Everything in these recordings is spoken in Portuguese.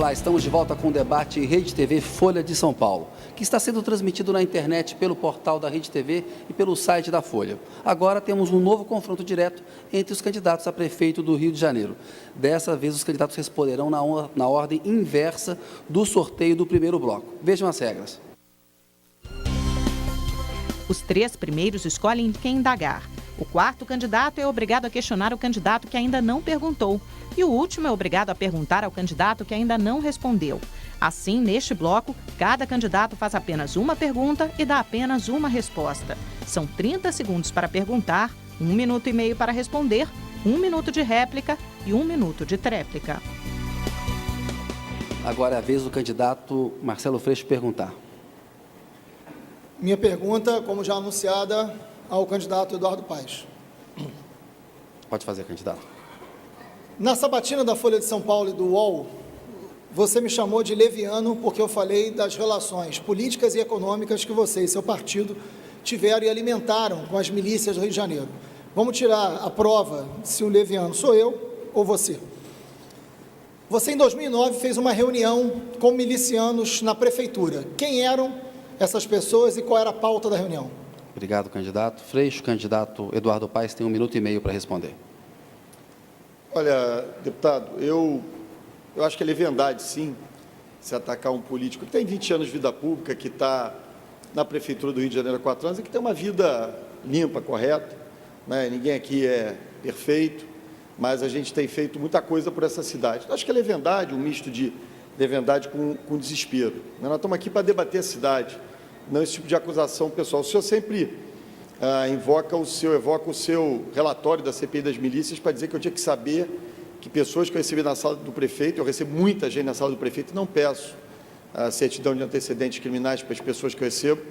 Olá, estamos de volta com o debate Rede TV Folha de São Paulo, que está sendo transmitido na internet pelo portal da Rede TV e pelo site da Folha. Agora temos um novo confronto direto entre os candidatos a prefeito do Rio de Janeiro. Dessa vez, os candidatos responderão na ordem inversa do sorteio do primeiro bloco. Vejam as regras. Os 3 primeiros escolhem quem indagar. O 4º candidato é obrigado a questionar o candidato que ainda não perguntou. E o último é obrigado a perguntar ao candidato que ainda não respondeu. Assim, neste bloco, cada candidato faz apenas uma pergunta e dá apenas uma resposta. São 30 segundos para perguntar, 1 minuto e meio para responder, 1 minuto de réplica e 1 minuto de tréplica. Agora é a vez do candidato Marcelo Freixo perguntar. Minha pergunta, como já anunciada, ao candidato Eduardo Paes. Pode fazer, candidato. Na sabatina da Folha de São Paulo e do UOL, você me chamou de leviano porque eu falei das relações políticas e econômicas que você e seu partido tiveram e alimentaram com as milícias do Rio de Janeiro. Vamos tirar a prova se o leviano sou eu ou você. Você, em 2009, fez uma reunião com milicianos na prefeitura. Quem eram essas pessoas e qual era a pauta da reunião? Obrigado, candidato Freixo. Candidato Eduardo Paes tem 1 minuto e meio para responder. Olha, deputado, eu acho que é leviandade, sim, se atacar um político que tem 20 anos de vida pública, que está na Prefeitura do Rio de Janeiro há 4 anos e que tem uma vida limpa, correta, né? Ninguém aqui é perfeito, mas a gente tem feito muita coisa por essa cidade. Eu acho que é leviandade, um misto de leviandade com desespero. Nós estamos aqui para debater a cidade, não esse tipo de acusação pessoal. O senhor sempre evoca o seu relatório da CPI das milícias para dizer que eu tinha que saber que pessoas que eu recebi na sala do prefeito, eu recebo muita gente na sala do prefeito e não peço a certidão de antecedentes criminais para as pessoas que eu recebo,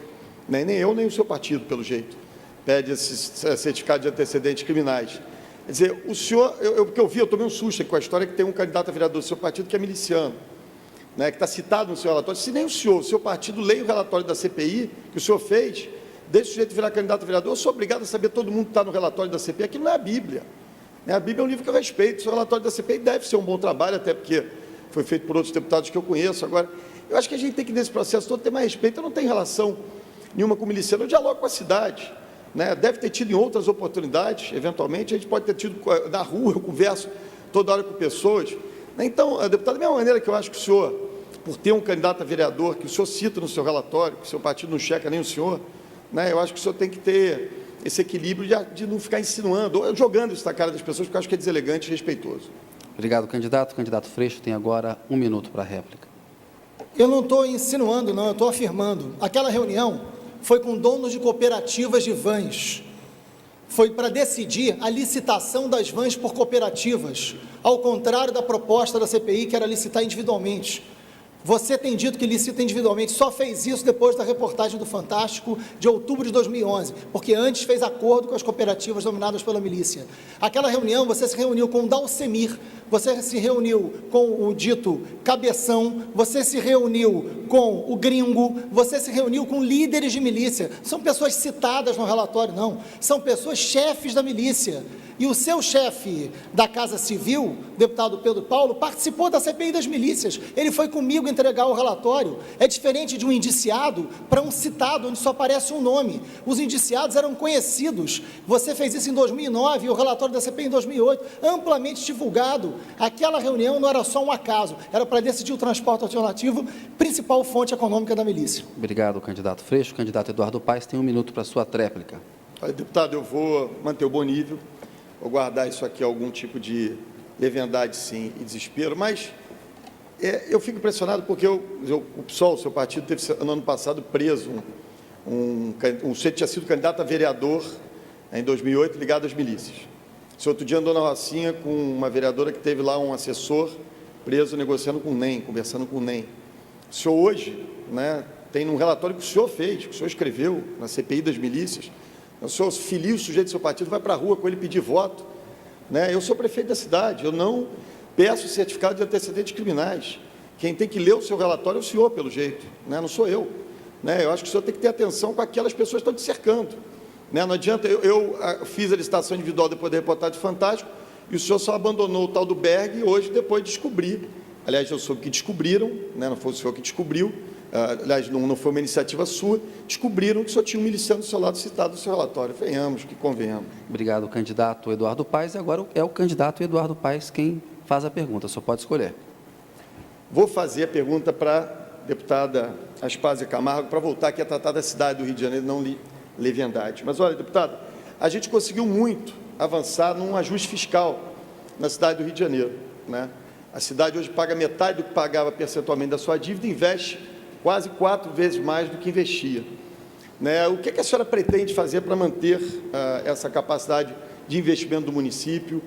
nem eu, nem o seu partido, pelo jeito, pede esse certificado de antecedentes criminais. Quer dizer, o senhor, porque eu tomei um susto com a história que tem um candidato a vereador do seu partido que é miliciano, né, que está citado no seu relatório. Se nem o seu partido leia o relatório da CPI que o senhor fez, deixa o sujeito virar candidato a vereador, eu sou obrigado a saber todo mundo que está no relatório da CPI. Aquilo não é a Bíblia. A Bíblia é um livro que eu respeito. O seu relatório da CPI deve ser um bom trabalho, até porque foi feito por outros deputados que eu conheço. Agora, eu acho que a gente tem que, nesse processo todo, ter mais respeito. Eu não tenho relação nenhuma com o miliciano, eu dialogo com a cidade, né? Deve ter tido em outras oportunidades, eventualmente, a gente pode ter tido na rua, eu converso toda hora com pessoas. Então, deputado, da mesma maneira que eu acho que o senhor, por ter um candidato a vereador, que o senhor cita no seu relatório, que o seu partido não checa nem o senhor, né, eu acho que o senhor tem que ter esse equilíbrio de não ficar insinuando, ou jogando isso na cara das pessoas, porque eu acho que é deselegante e respeitoso. Obrigado, candidato. Candidato Freixo tem agora 1 minuto para a réplica. Eu não estou insinuando, não, eu estou afirmando. Aquela reunião foi com donos de cooperativas de vans. Foi para decidir a licitação das vans por cooperativas, ao contrário da proposta da CPI, que era licitar individualmente. Você tem dito que licita individualmente, só fez isso depois da reportagem do Fantástico de outubro de 2011, porque antes fez acordo com as cooperativas dominadas pela milícia. Aquela reunião, você se reuniu com o Dalcemir, você se reuniu com o dito Cabeção, você se reuniu com o Gringo, você se reuniu com líderes de milícia. São pessoas citadas no relatório, não. São pessoas chefes da milícia. E o seu chefe da Casa Civil, deputado Pedro Paulo, participou da CPI das milícias. Ele foi comigo entregar o relatório. É diferente de um indiciado para um citado, onde só aparece um nome. Os indiciados eram conhecidos. Você fez isso em 2009 e o relatório da CPI em 2008, amplamente divulgado. Aquela reunião não era só um acaso, era para decidir o transporte alternativo, principal fonte econômica da milícia. Obrigado, candidato Freixo. Candidato Eduardo Paes tem 1 minuto para a sua tréplica. Olha, deputado, eu vou manter o bom nível, vou guardar isso aqui, algum tipo de leviandade, sim, e desespero, mas eu fico impressionado porque o PSOL, seu partido, teve no ano passado preso um sujeito que tinha sido candidato a vereador em 2008, ligado às milícias. Esse outro dia andou na Rocinha com uma vereadora que teve lá um assessor preso negociando com o NEM, conversando com o NEM. O senhor hoje, né, tem um relatório que o senhor fez, que o senhor escreveu na CPI das milícias, o senhor filia o sujeito do seu partido, vai para a rua com ele pedir voto, né? Eu sou prefeito da cidade, eu não peço certificado de antecedentes criminais. Quem tem que ler o seu relatório é o senhor, pelo jeito, né? Não sou eu, né? Eu acho que o senhor tem que ter atenção com aquelas pessoas que estão te cercando, né? Não adianta, eu fiz a licitação individual depois da reportagem Fantástico, e o senhor só abandonou o tal do Berg e hoje depois descobri Aliás, eu soube que descobriram, né, não foi o senhor que descobriu, aliás, não foi uma iniciativa sua, descobriram que só tinha um miliciano do seu lado citado no seu relatório. Venhamos, que convenhamos. Obrigado, candidato Eduardo Paes. E agora é o candidato Eduardo Paes quem faz a pergunta, só pode escolher. Vou fazer a pergunta para a deputada Aspásia Camargo, para voltar aqui a tratar da cidade do Rio de Janeiro, não leviandade. Mas, olha, deputada, a gente conseguiu muito avançar num ajuste fiscal na cidade do Rio de Janeiro, né? A cidade hoje paga metade do que pagava percentualmente da sua dívida e investe quase 4 vezes mais do que investia, né? O que a senhora pretende fazer para manter essa capacidade de investimento do município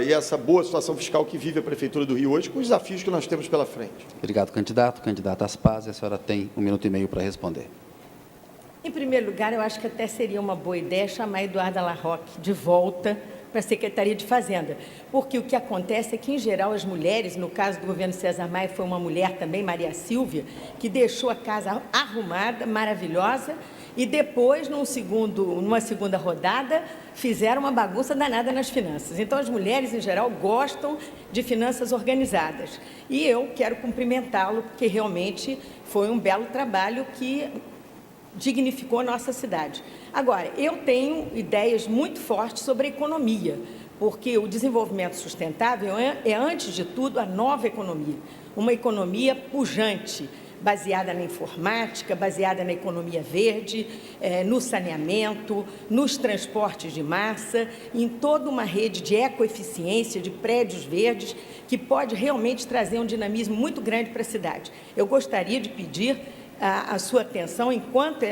e essa boa situação fiscal que vive a Prefeitura do Rio hoje, com os desafios que nós temos pela frente? Obrigado, candidato. Candidata Aspásia, a senhora tem 1 minuto e meio para responder. Em primeiro lugar, eu acho que até seria uma boa ideia chamar a Eduarda Larroque de volta para a Secretaria de Fazenda, porque o que acontece é que, em geral, as mulheres, no caso do governo César Maia, foi uma mulher também, Maria Silvia, que deixou a casa arrumada, maravilhosa, e depois, numa segunda rodada, fizeram uma bagunça danada nas finanças. Então, as mulheres, em geral, gostam de finanças organizadas. E eu quero cumprimentá-lo, porque realmente foi um belo trabalho que dignificou a nossa cidade. Agora, eu tenho ideias muito fortes sobre a economia, porque o desenvolvimento sustentável é, antes de tudo, a nova economia, uma economia pujante, baseada na informática, baseada na economia verde, no saneamento, nos transportes de massa, em toda uma rede de ecoeficiência, de prédios verdes, que pode realmente trazer um dinamismo muito grande para a cidade. Eu gostaria de pedir a sua atenção, enquanto,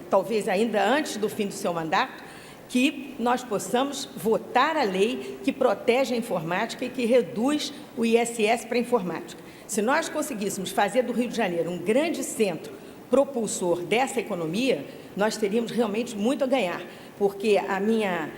talvez ainda antes do fim do seu mandato, que nós possamos votar a lei que protege a informática e que reduz o ISS para a informática. Se nós conseguíssemos fazer do Rio de Janeiro um grande centro propulsor dessa economia, nós teríamos realmente muito a ganhar, porque a minha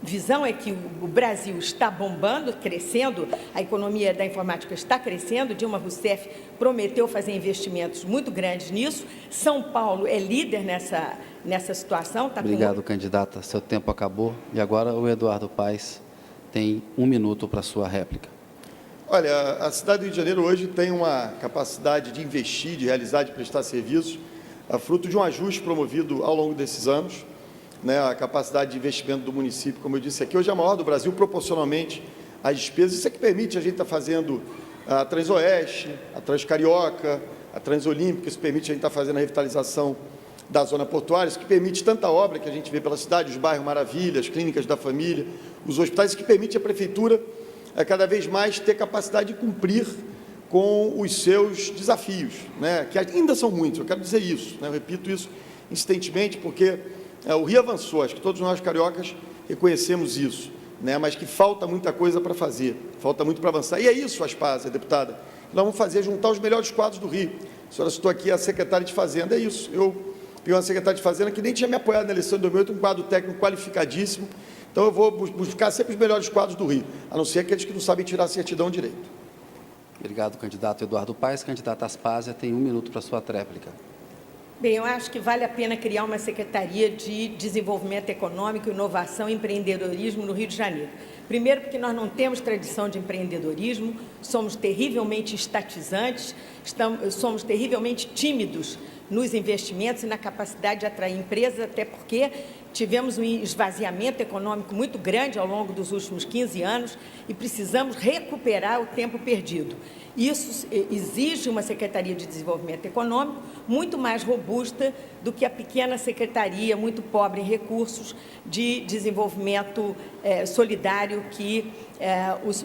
visão é que o Brasil está bombando, crescendo, a economia da informática está crescendo, Dilma Rousseff prometeu fazer investimentos muito grandes nisso, São Paulo é líder nessa situação. Obrigado, candidata. Seu tempo acabou. E agora o Eduardo Paes tem 1 minuto para a sua réplica. Olha, a cidade do Rio de Janeiro hoje tem uma capacidade de investir, de realizar, de prestar serviços, fruto de um ajuste promovido ao longo desses anos, né? A capacidade de investimento do município, como eu disse aqui, hoje é a maior do Brasil, proporcionalmente às despesas. Isso é que permite a gente estar fazendo a Transoeste, a Transcarioca, a Transolímpica, isso permite a gente estar fazendo a revitalização da zona portuária, isso que permite tanta obra que a gente vê pela cidade, os bairros maravilhas, clínicas da família, os hospitais, isso que permite a Prefeitura cada vez mais ter capacidade de cumprir com os seus desafios, né? Que ainda são muitos, eu quero dizer isso, né? Eu repito isso insistentemente, porque o Rio avançou, acho que todos nós cariocas reconhecemos isso, né? Mas que falta muita coisa para fazer, falta muito para avançar. E é isso, Aspásia, deputada, que nós vamos fazer, juntar os melhores quadros do Rio. A senhora citou aqui a secretária de Fazenda, é isso. Eu peguei uma secretária de Fazenda que nem tinha me apoiado na eleição de 2008, um quadro técnico qualificadíssimo. Então, eu vou buscar sempre os melhores quadros do Rio, a não ser aqueles que não sabem tirar a certidão direito. Obrigado, candidato Eduardo Paes. Candidata Aspásia tem 1 minuto para a sua tréplica. Bem, eu acho que vale a pena criar uma Secretaria de Desenvolvimento Econômico, Inovação e Empreendedorismo no Rio de Janeiro. Primeiro, porque nós não temos tradição de empreendedorismo, somos terrivelmente estatizantes, somos terrivelmente tímidos nos investimentos e na capacidade de atrair empresas, até porque tivemos um esvaziamento econômico muito grande ao longo dos últimos 15 anos e precisamos recuperar o tempo perdido. Isso exige uma Secretaria de Desenvolvimento Econômico muito mais robusta do que a pequena secretaria, muito pobre em recursos, de desenvolvimento solidário que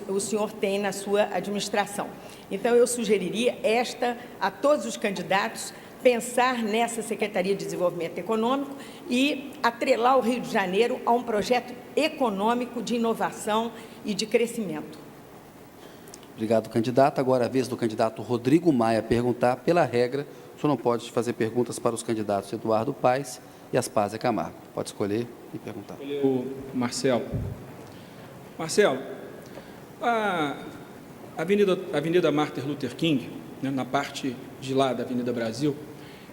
o senhor tem na sua administração. Então, eu sugeriria a todos os candidatos pensar nessa Secretaria de Desenvolvimento Econômico e atrelar o Rio de Janeiro a um projeto econômico de inovação e de crescimento. Obrigado, candidato. Agora é a vez do candidato Rodrigo Maia perguntar. Pela regra, o senhor não pode fazer perguntas para os candidatos Eduardo Paes e Aspásia Camargo. Pode escolher e perguntar. O Marcelo. Marcelo, a Avenida Martin Luther King, né, na parte de lá da Avenida Brasil,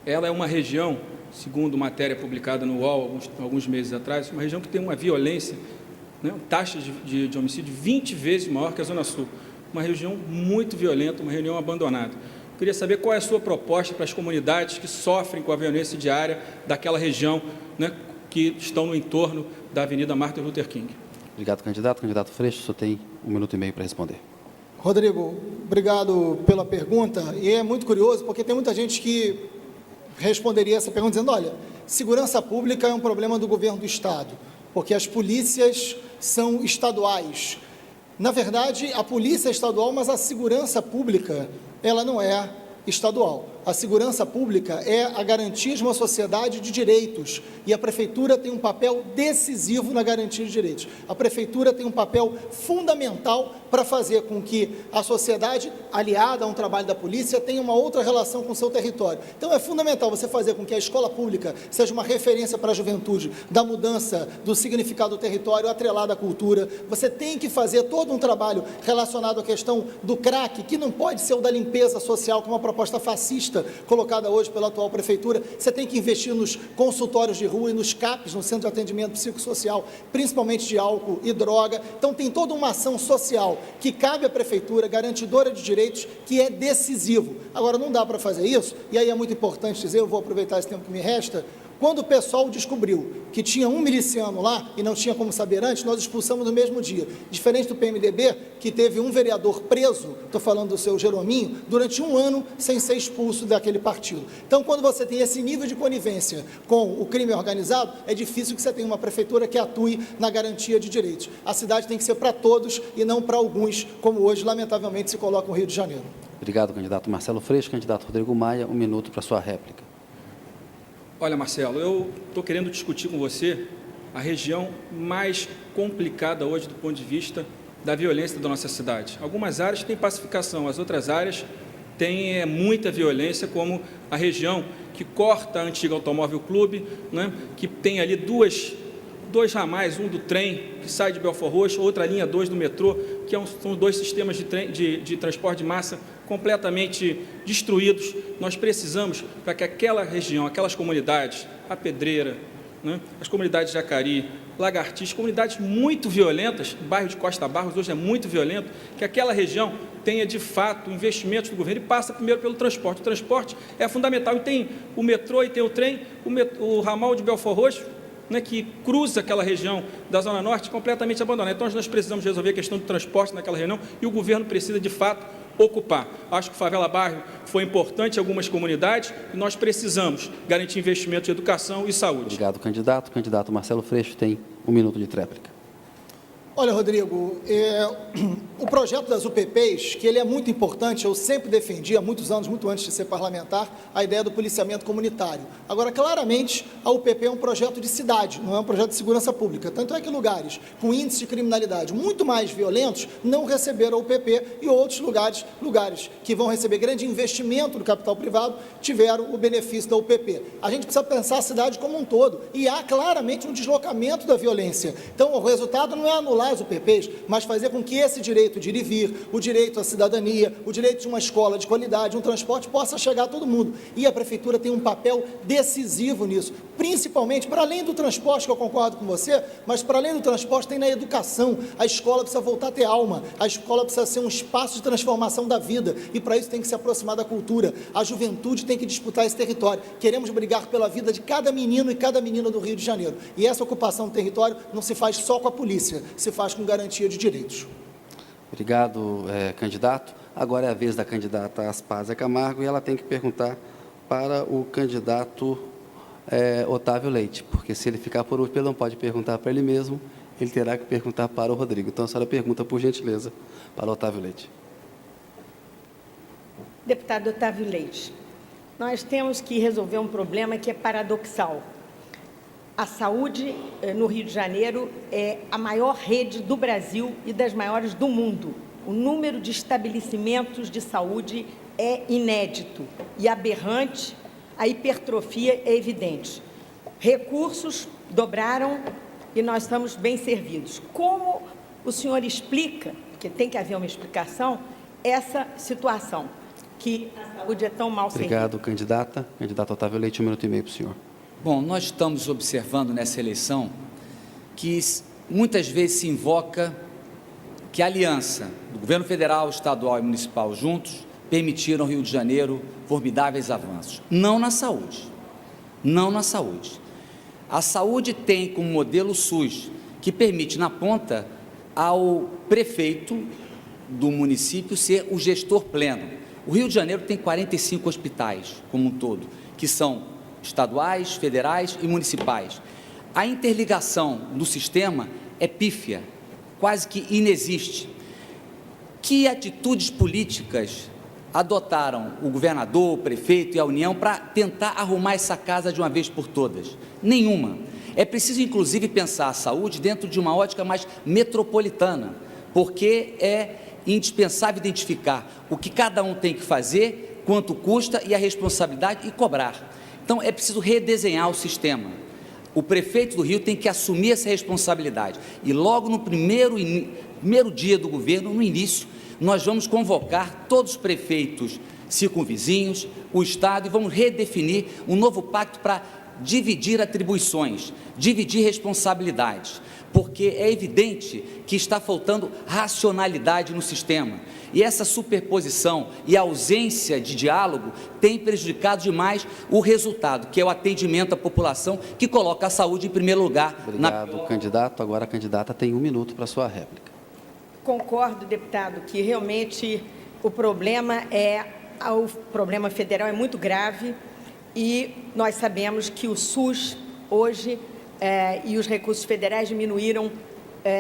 ela é uma região, segundo matéria publicada no UOL alguns meses atrás, uma região que tem uma violência, né, taxa de homicídio 20 vezes maior que a Zona Sul. uma região muito violenta, uma região abandonada. Eu queria saber qual é a sua proposta para as comunidades que sofrem com a violência diária daquela região, né, que estão no entorno da Avenida Martin Luther King. Obrigado, candidato. Candidato Freixo, o senhor tem 1 minuto e meio para responder. Rodrigo, obrigado pela pergunta. E é muito curioso, porque tem muita gente que responderia essa pergunta dizendo, olha, segurança pública é um problema do governo do Estado, porque as polícias são estaduais. Na verdade, a polícia é estadual, mas a segurança pública, ela não é estadual. A segurança pública é a garantia de uma sociedade de direitos e a Prefeitura tem um papel decisivo na garantia de direitos. A Prefeitura tem um papel fundamental para fazer com que a sociedade, aliada a um trabalho da polícia, tenha uma outra relação com o seu território. Então, é fundamental você fazer com que a escola pública seja uma referência para a juventude, da mudança do significado do território atrelado à cultura. Você tem que fazer todo um trabalho relacionado à questão do crack, que não pode ser o da limpeza social, que é uma proposta fascista colocada hoje pela atual Prefeitura. Você tem que investir nos consultórios de rua e nos CAPs, no Centro de Atendimento Psicossocial, principalmente de álcool e droga. Então, tem toda uma ação social que cabe à Prefeitura, garantidora de direitos, que é decisivo. Agora, não dá para fazer isso, e aí é muito importante dizer, eu vou aproveitar esse tempo que me resta, quando o pessoal descobriu que tinha um miliciano lá e não tinha como saber antes, nós expulsamos no mesmo dia. Diferente do PMDB, que teve um vereador preso, estou falando do seu Jerominho, durante 1 ano sem ser expulso daquele partido. Então, quando você tem esse nível de conivência com o crime organizado, é difícil que você tenha uma prefeitura que atue na garantia de direitos. A cidade tem que ser para todos e não para alguns, como hoje, lamentavelmente, se coloca no Rio de Janeiro. Obrigado, candidato Marcelo Freixo. Candidato Rodrigo Maia, 1 minuto para sua réplica. Olha, Marcelo, eu estou querendo discutir com você a região mais complicada hoje do ponto de vista da violência da nossa cidade. Algumas áreas têm pacificação, as outras áreas têm muita violência, como a região que corta a antiga Automóvel Clube, né, que tem ali dois ramais, um do trem que sai de Belford Roxo, outra linha 2 do metrô, que são 2 sistemas de transporte de massa completamente destruídos. Nós precisamos, para que aquela região, aquelas comunidades, a Pedreira, né, as comunidades de Jacari, Lagartixa, comunidades muito violentas, o bairro de Costa Barros hoje é muito violento, que aquela região tenha de fato investimentos do governo e passa primeiro pelo transporte. O transporte é fundamental, e tem o metrô e tem o trem, o ramal de Belford Roxo, né, que cruza aquela região da Zona Norte completamente abandonada. Então, nós precisamos resolver a questão do transporte naquela região e o governo precisa, de fato, ocupar. Acho que o Favela Bairro foi importante em algumas comunidades e nós precisamos garantir investimentos em educação e saúde. Obrigado, candidato. Candidato Marcelo Freixo tem 1 minuto de réplica. Olha, Rodrigo, o projeto das UPPs, que ele é muito importante, eu sempre defendi há muitos anos, muito antes de ser parlamentar, a ideia do policiamento comunitário. Agora, claramente, a UPP é um projeto de cidade, não é um projeto de segurança pública. Tanto é que lugares com índice de criminalidade muito mais violentos não receberam a UPP e outros lugares que vão receber grande investimento do capital privado tiveram o benefício da UPP. A gente precisa pensar a cidade como um todo e há claramente um deslocamento da violência. Então, o resultado não é anular as UPPs, mas fazer com que esse direito de ir e vir, o direito à cidadania, o direito de uma escola de qualidade, um transporte, possa chegar a todo mundo. E a Prefeitura tem um papel decisivo nisso, principalmente, para além do transporte, que eu concordo com você, mas para além do transporte tem na educação. A escola precisa voltar a ter alma, a escola precisa ser um espaço de transformação da vida, e para isso tem que se aproximar da cultura. A juventude tem que disputar esse território. Queremos brigar pela vida de cada menino e cada menina do Rio de Janeiro. E essa ocupação do território não se faz só com a polícia, se faz com garantia de direitos. Obrigado, candidato. Agora é a vez da candidata Aspásia Camargo e ela tem que perguntar para o candidato Otávio Leite, porque se ele ficar por último, ele não pode perguntar para ele mesmo, ele terá que perguntar para o Rodrigo. Então, a senhora pergunta, por gentileza, para o Otávio Leite. Deputado Otávio Leite, nós temos que resolver um problema que é paradoxal. A saúde no Rio de Janeiro é a maior rede do Brasil e das maiores do mundo. O número de estabelecimentos de saúde é inédito e aberrante, a hipertrofia é evidente. Recursos dobraram e nós estamos bem servidos. Como o senhor explica, porque tem que haver uma explicação, essa situação, que a saúde é tão mal servida? Obrigado, candidata. Candidato Otávio Leite, 1 minuto e meio para o senhor. Bom, nós estamos observando nessa eleição que muitas vezes se invoca que a aliança do governo federal, estadual e municipal juntos permitiram ao Rio de Janeiro formidáveis avanços. Não na saúde. Não na saúde. A saúde tem como modelo o SUS, que permite, na ponta, ao prefeito do município ser o gestor pleno. O Rio de Janeiro tem 45 hospitais, como um todo, que são estaduais, federais e municipais. A interligação do sistema é pífia, quase que inexiste. Que atitudes políticas adotaram o governador, o prefeito e a União para tentar arrumar essa casa de uma vez por todas? Nenhuma. É preciso, inclusive, pensar a saúde dentro de uma ótica mais metropolitana, porque é indispensável identificar o que cada um tem que fazer, quanto custa e a responsabilidade e cobrar. Então, é preciso redesenhar o sistema. O prefeito do Rio tem que assumir essa responsabilidade. E logo no primeiro dia do governo, no início, nós vamos convocar todos os prefeitos circunvizinhos, o Estado, e vamos redefinir um novo pacto para dividir atribuições, dividir responsabilidades, porque é evidente que está faltando racionalidade no sistema. E essa superposição e ausência de diálogo tem prejudicado demais o resultado, que é o atendimento à população, que coloca a saúde em primeiro lugar. Obrigado, candidato. Agora a candidata tem 1 minuto para a sua réplica. Concordo, deputado, que realmente o problema federal é muito grave e nós sabemos que o SUS hoje e os recursos federais diminuíram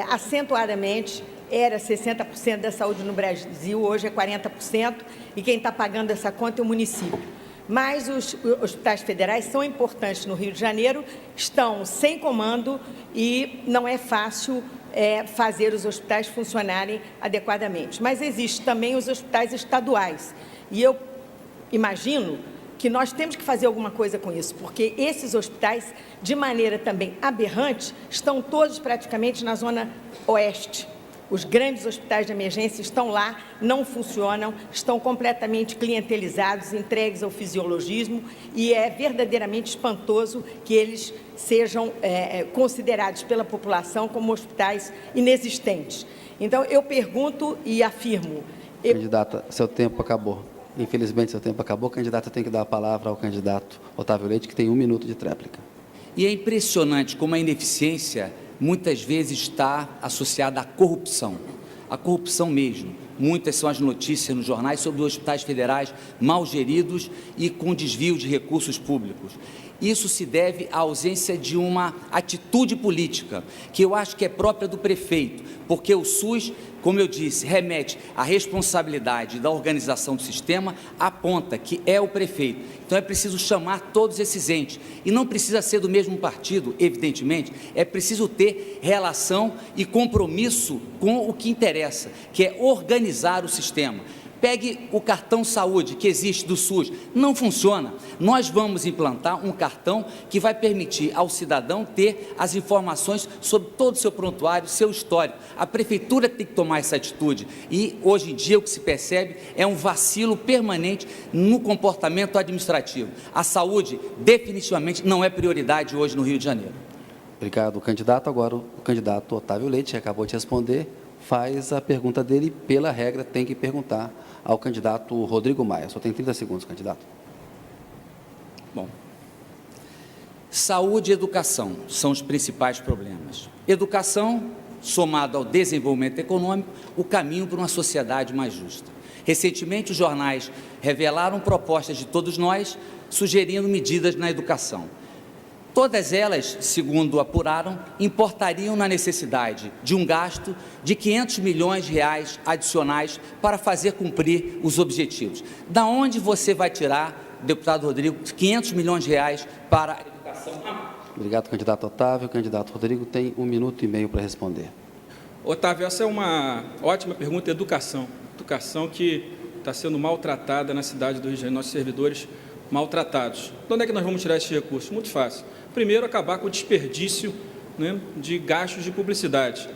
acentuadamente. Era 60% da saúde no Brasil, hoje é 40%, e quem está pagando essa conta é o município. Mas os hospitais federais são importantes no Rio de Janeiro, estão sem comando e não é fácil fazer os hospitais funcionarem adequadamente. Mas existem também os hospitais estaduais, e eu imagino que nós temos que fazer alguma coisa com isso, porque esses hospitais, de maneira também aberrante, estão todos praticamente na zona oeste. Os grandes hospitais de emergência estão lá, não funcionam, estão completamente clientelizados, entregues ao fisiologismo, e é verdadeiramente espantoso que eles sejam considerados pela população como hospitais inexistentes. Então, eu pergunto e afirmo... Candidata, seu tempo acabou. Infelizmente, seu tempo acabou. Candidata, tem que dar a palavra ao candidato Otávio Leite, que tem 1 minuto de tréplica. E é impressionante como a ineficiência muitas vezes está associada à corrupção. A corrupção mesmo. Muitas são as notícias nos jornais sobre hospitais federais mal geridos e com desvio de recursos públicos. Isso se deve à ausência de uma atitude política, que eu acho que é própria do prefeito, porque o SUS, como eu disse, remete à responsabilidade da organização do sistema, aponta que é o prefeito. Então é preciso chamar todos esses entes, e não precisa ser do mesmo partido, evidentemente, é preciso ter relação e compromisso com o que interessa, que é organizar o sistema. Pegue o cartão saúde que existe do SUS, não funciona. Nós vamos implantar um cartão que vai permitir ao cidadão ter as informações sobre todo o seu prontuário, seu histórico. A prefeitura tem que tomar essa atitude e, hoje em dia, o que se percebe é um vacilo permanente no comportamento administrativo. A saúde, definitivamente, não é prioridade hoje no Rio de Janeiro. Obrigado, candidato. Agora, o candidato Otávio Leite, que acabou de responder, faz a pergunta dele. Pela regra, tem que perguntar ao candidato Rodrigo Maia. Só tem 30 segundos, candidato. Bom, saúde e educação são os principais problemas. Educação, somado ao desenvolvimento econômico, o caminho para uma sociedade mais justa. Recentemente, os jornais revelaram propostas de todos nós, sugerindo medidas na educação. Todas elas, segundo apuraram, importariam na necessidade de um gasto de R$500 milhões adicionais para fazer cumprir os objetivos. Da onde você vai tirar, deputado Rodrigo, R$500 milhões para a educação? Obrigado, candidato Otávio. O candidato Rodrigo tem 1 minuto e meio para responder. Otávio, essa é uma ótima pergunta. Educação. Educação que está sendo maltratada na cidade do Rio de Janeiro, nossos servidores maltratados. De onde é que nós vamos tirar esses recursos? Muito fácil. Primeiro, acabar com o desperdício, né, de gastos de publicidade.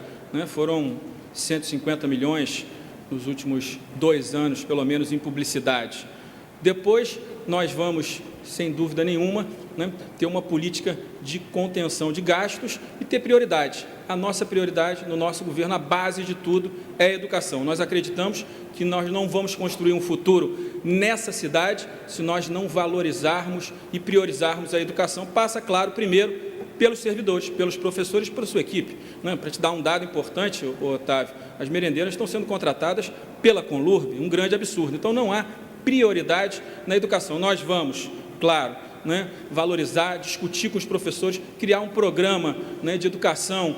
Foram 150 milhões nos últimos 2 anos, pelo menos, em publicidade. Depois, nós vamos, sem dúvida nenhuma, né, ter uma política de contenção de gastos e ter prioridade. A nossa prioridade no nosso governo, a base de tudo, é a educação. Nós acreditamos que nós não vamos construir um futuro nessa cidade se nós não valorizarmos e priorizarmos a educação. Passa, claro, primeiro pelos servidores, pelos professores, pela sua equipe. Né? Para te dar um dado importante, Otávio, as merendeiras estão sendo contratadas pela Conlurb, um grande absurdo. Então, não há prioridade na educação. Nós vamos, claro, né, valorizar, discutir com os professores, criar um programa, né, de educação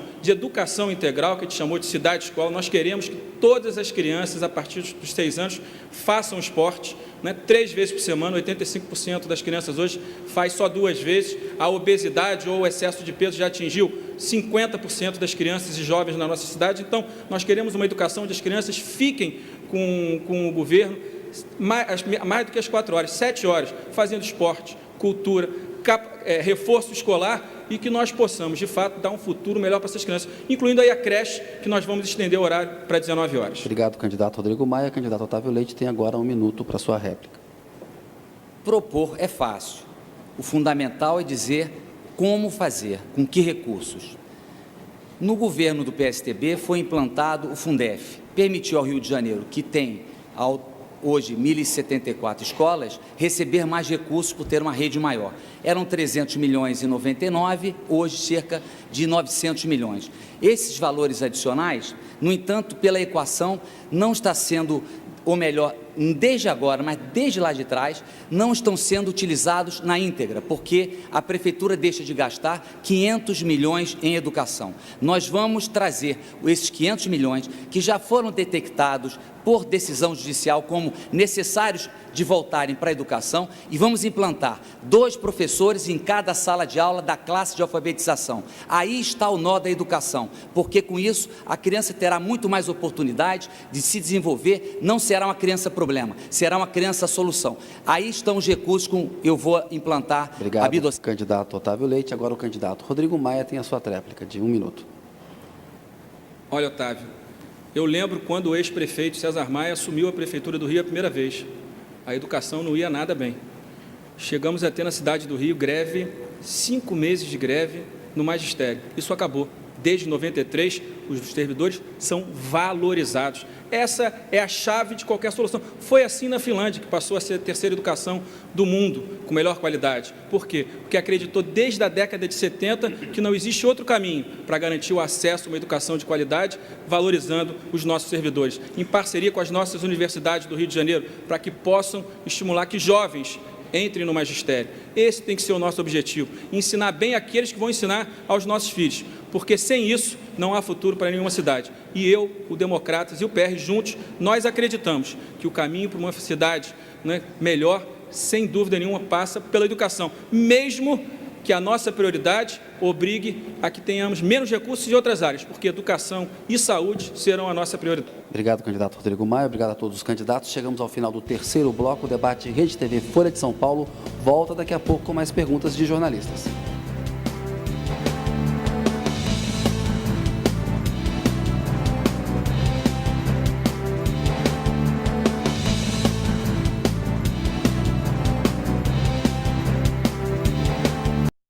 integral, que a gente chamou de cidade-escola. Nós queremos que todas as crianças, a partir dos 6 anos, façam esporte, né, 3 vezes por semana. 85% das crianças hoje faz só 2 vezes. A obesidade ou o excesso de peso já atingiu 50% das crianças e jovens na nossa cidade. Então, nós queremos uma educação onde as crianças fiquem com o governo mais do que as 4 horas, 7 horas, fazendo esporte, cultura, reforço escolar, e que nós possamos, de fato, dar um futuro melhor para essas crianças, incluindo aí a creche, que nós vamos estender o horário para 19 horas. Obrigado, candidato Rodrigo Maia. Candidato Otávio Leite tem agora 1 minuto para sua réplica. Propor é fácil. O fundamental é dizer como fazer, com que recursos. No governo do PSDB foi implantado o Fundef, permitiu ao Rio de Janeiro, que tem hoje 1.074 escolas, receber mais recursos por ter uma rede maior. Eram 300 milhões em 99, hoje cerca de 900 milhões. Esses valores adicionais, no entanto, pela equação, não está sendo, ou melhor, desde agora, mas desde lá de trás, não estão sendo utilizados na íntegra, porque a Prefeitura deixa de gastar 500 milhões em educação. Nós vamos trazer esses 500 milhões que já foram detectados por decisão judicial como necessários de voltarem para a educação, e vamos implantar 2 professores em cada sala de aula da classe de alfabetização. Aí está o nó da educação, porque com isso a criança terá muito mais oportunidade de se desenvolver, não será uma criança problema, será uma criança solução. Aí estão os recursos que eu vou implantar. Obrigado, candidato Otávio Leite. Agora o candidato Rodrigo Maia tem a sua tréplica de 1 minuto. Olha, Otávio, eu lembro quando o ex-prefeito César Maia assumiu a Prefeitura do Rio a primeira vez. A educação não ia nada bem. Chegamos a ter na cidade do Rio greve, 5 meses de greve no magistério. Isso acabou. Desde 93, os servidores são valorizados. Essa é a chave de qualquer solução. Foi assim na Finlândia, que passou a ser a terceira educação do mundo, com melhor qualidade. Por quê? Porque acreditou desde a década de 70 que não existe outro caminho para garantir o acesso a uma educação de qualidade, valorizando os nossos servidores, em parceria com as nossas universidades do Rio de Janeiro, para que possam estimular que jovens entrem no magistério. Esse tem que ser o nosso objetivo, ensinar bem aqueles que vão ensinar aos nossos filhos, porque sem isso não há futuro para nenhuma cidade. E eu, o Democratas e o PR juntos, nós acreditamos que o caminho para uma cidade, né, melhor, sem dúvida nenhuma, passa pela educação, mesmo que a nossa prioridade obrigue a que tenhamos menos recursos de outras áreas, porque educação e saúde serão a nossa prioridade. Obrigado, candidato Rodrigo Maia. Obrigado a todos os candidatos. Chegamos ao final do 3º bloco. O debate Rede TV Folha de São Paulo volta daqui a pouco com mais perguntas de jornalistas.